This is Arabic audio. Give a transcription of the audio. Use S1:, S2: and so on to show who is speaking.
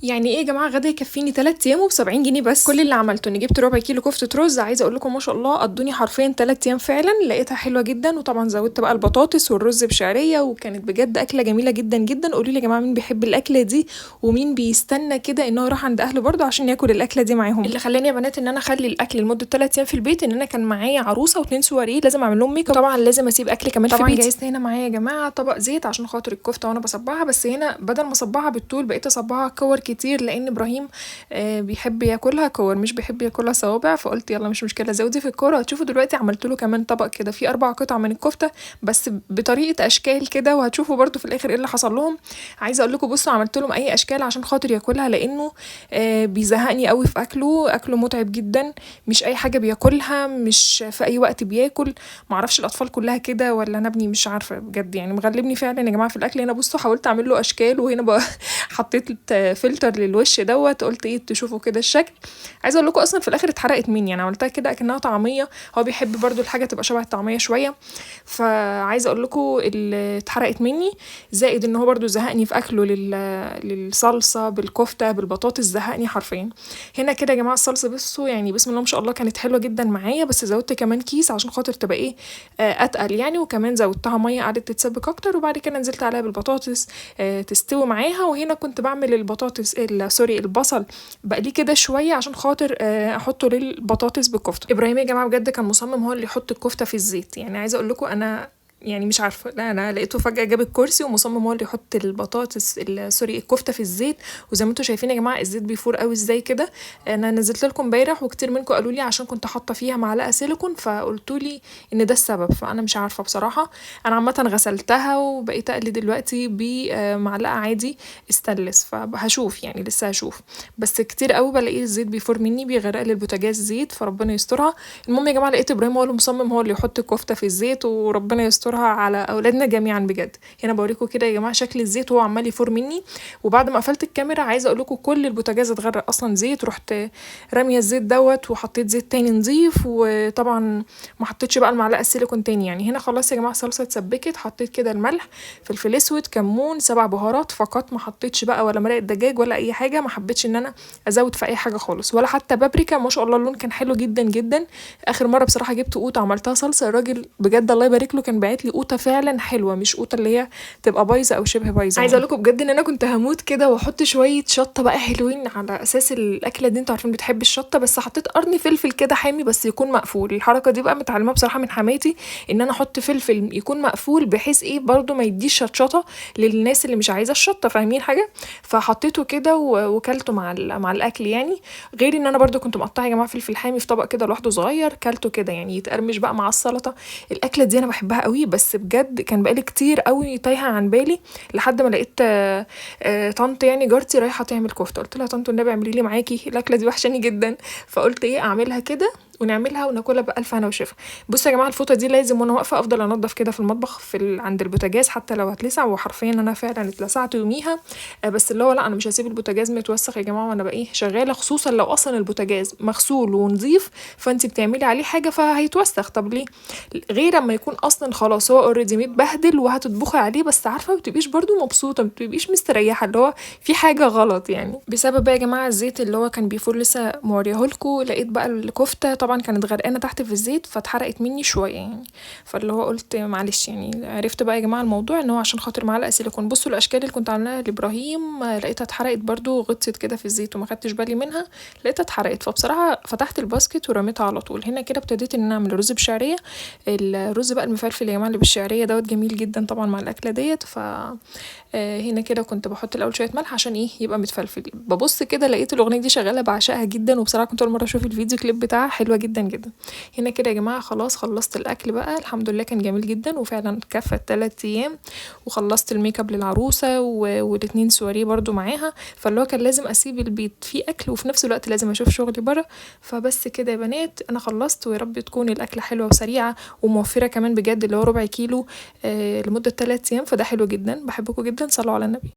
S1: يعني ايه يا جماعه، غدا يكفيني 3 ايام وب 70 جنيه بس. كل اللي عملته اني جبت ربع كيلو كفته رز، عايزه اقول لكم ما شاء الله قضوني حرفيا 3 ايام فعلا، لقيتها حلوه جدا. وطبعا زودت بقى البطاطس والرز بشعريه، وكانت بجد اكله جميله جدا جدا. قولوا لي يا جماعه مين بيحب الاكله دي، ومين بيستنى كده ان هو يروح عند اهله برضه عشان ياكل الاكله دي معاهم. اللي خلاني يا بنات ان انا اخلي الاكل لمده 3 ايام في البيت، ان انا كان معايا عروسه و2 سواريه لازم اعمل لهم ميك اب، طبعا لازم اسيب اكل كمان في بيتي. طبعا جهزت هنا معايا يا جماعه طبق زيت عشان خاطر الكفته وانا بصبعها، بس هنا بدل ما اصبعها بالطول بقيت اصبعها كور كتير، لان ابراهيم بيحب ياكلها كور مش بيحب ياكلها صوابع. فقلت يلا مش مشكله زودي في الكوره. هتشوفوا دلوقتي عملت له كمان طبق كده فيه 4 قطع من الكفته، بس بطريقه اشكال كده، وهتشوفوا برده في الاخر ايه اللي حصل لهم. عايزه اقول لكم بصوا عملت لهم اي اشكال عشان خاطر ياكلها، لانه بيزهقني قوي في اكله متعب جدا، مش اي حاجه بياكلها، مش في اي وقت بياكل. معرفش الاطفال كلها كده ولا انا ابني مش عارفه بجد، يعني مغلبني فعلا يا جماعه في الاكل. هنا بصوا حاولت اعمل له اشكال، وهنا بقى حطيت فلتر للوش دوت، قلت ايه تشوفوا كده الشكل. عايزه اقول لكم اصلا في الاخر اتحرقت مني، انا عملتها كده اكنها طعميه، هو بيحب برضو الحاجه تبقى شبه الطعميه شويه. فعايزه اقول لكم اللي اتحرقت مني، زائد ان هو برضو زهقني في اكله للصلصه بالكفته بالبطاطس، زهقني حرفيا. هنا كده يا جماعه الصلصه بصوا يعني بسم الله ما شاء الله كانت حلوه جدا معايا، بس زودت كمان كيس عشان خاطر تبقى ايه اتقل يعني، وكمان زودتها ميه قعدت تتسبك اكتر، وبعد كده نزلت عليها بالبطاطس تستوي معاها. وهنا كنت بعمل البطاطس سوري البصل بقليه كده شويه عشان خاطر احطه للبطاطس بالكفته. ابراهيم يا جماعه بجد كان مصمم هو اللي يحط الكفته في الزيت، يعني عايزه اقول لكم انا يعني مش عارفه، لا انا لقيته فجاه جاب الكرسي ومصمم هو اللي يحط البطاطس سوري الكفته في الزيت. وزي ما انتم شايفين يا جماعه الزيت بيفور قوي ازاي كده. انا نزلت لكم امبارح وكتير منكم قالوا لي عشان كنت حاطه فيها معلقه سيليكون، فقلتوا لي ان ده السبب، فانا مش عارفه بصراحه. انا عامه غسلتها وبقيت اقلي دلوقتي بمعلقه عادي استانلس، فهشوف يعني لسه هشوف. بس كتير قوي بلاقي الزيت بيفور مني بيغرق لي البوتاجاز زيت، فربنا يسترها. المهم يا جماعه لقيت ابراهيم هو اللي مصمم هو اللي يحط الكفته في الزيت، وربنا يسترها على اولادنا جميعا بجد. هنا بوريكم كده يا جماعه شكل الزيت وهو عمال يفور مني. وبعد ما قفلت الكاميرا عايزه اقول لكم كل البوتاجاز اتغرق اصلا زيت، رحت راميه الزيت دوت وحطيت زيت تاني نظيف، وطبعا ما حطيتش بقى المعلقه السيليكون تاني. يعني هنا خلاص يا جماعه الصلصه اتسبكت، حطيت كده الملح فلفل اسود كمون 7 بهارات فقط، ما حطيتش بقى ولا مرقه دجاج ولا اي حاجه، ما حبيتش ان انا ازود في اي حاجه خالص، ولا حتى بابريكا. ما شاء الله اللون كان حلو جدا جدا. اخر مره بصراحه جبت قوطه عملتها صلصه، الراجل بجد الله يبارك له كان باعت لي قوطه فعلا حلوه، مش قوطه اللي هي تبقى بايظه او شبه بايظه. عايزه اقول لكم بجد ان انا كنت هموت كده واحط شويه شطه بقى حلوين على اساس الاكله دي، انتوا عارفين بتحب الشطه، بس حطيت قرن فلفل كده حامي بس يكون مقفول. الحركه دي بقى متعلمه بصراحه من حماتي، ان انا احط فلفل يكون مقفول بحيث ايه برده ما يديش شطشطه للناس اللي مش عايزه الشطه، فاهمين حاجه. فحطيته كده وكلته مع الاكل يعني. غير ان انا برده كنت مقطعه يا جماعه فلفل حامي في طبق كده لوحده صغير، كلته كده يعني يتقرمش بقى مع السلطه. الاكله دي انا بحبها قوي، بس بجد كان بقالي كتير قوي تايهه عن بالي، لحد ما لقيت طنط يعني جارتي رايحه تعمل كفته، قلت لها طنط النبي اعملي لي معاكي الاكله دي وحشاني جدا. فقلت ايه اعملها كده ونعملها وناكلها بألف هنا وشفا. بصوا يا جماعه الفوطه دي لازم وانا واقفه افضل انضف كده في المطبخ عند البوتاجاز حتى لو هتلسع، وحرفيا انا فعلا اتلسعت يوميها. بس اللي هو لا انا مش هسيب البوتاجاز متوسخ يا جماعه وانا بقى ايه شغاله، خصوصا لو اصلا البوتاجاز مغسول ونظيف فانت بتعملي عليه حاجه فهيتوسخ. طب ليه؟ غير اما يكون اصلا خلاص هو اوريدي متبهدل وهتطبخي عليه، بس عارفه ما بتبقيش برده مبسوطه، ما بتبقيش مستريحه، اللي هو في حاجه غلط يعني. بسبب بقى يا جماعه الزيت اللي هو كان بيفور لسه موريهولكوا، لقيت بقى الكفته طبعا كانت غرقانه تحت في الزيت فاتحرقت مني شويه يعني. فاللي هو قلت معلش يعني، عرفت بقى يا جماعه الموضوع ان هو عشان خاطر معلقه سيليكون. بصوا الاشكال اللي كنت عاملاها لابراهيم لقيتها اتحرقت برده، غطست كده في الزيت وما خدتش بالي منها، لقيتها اتحرقت. فبصراحه فتحت الباسكت ورميتها على طول. هنا كده ابتديت ان انا اعمل رز بشعريه، الرز بقى المفلفل يا جماعه اللي بالشعريه دوت جميل جدا طبعا مع الاكله ديت. ف هنا كده كنت بحط الاول شويه ملح عشان ايه يبقى متفلفل. ببص كده لقيت الاغنيه دي شغاله بعشقها جدا، وبصراحه كنت اول مره اشوف الفيديو كليب بتاعها حلوه جدا جدا. هنا كده يا جماعه خلاص خلصت الاكل بقى الحمد لله، كان جميل جدا وفعلا كفى 3 ايام. وخلصت الميك اب للعروسه والاتنين سواريه برده معاها، فاللي هو كان لازم اسيب البيت فيه اكل وفي نفس الوقت لازم اشوف شغلي بره. فبس كده يا بنات انا خلصت، ويا رب تكون الاكله حلوه وسريعه وموفره كمان بجد، اللي هو ربع كيلو لمده 3 ايام، فده حلو جدا. بحبكم جدا، صلوا على النبي.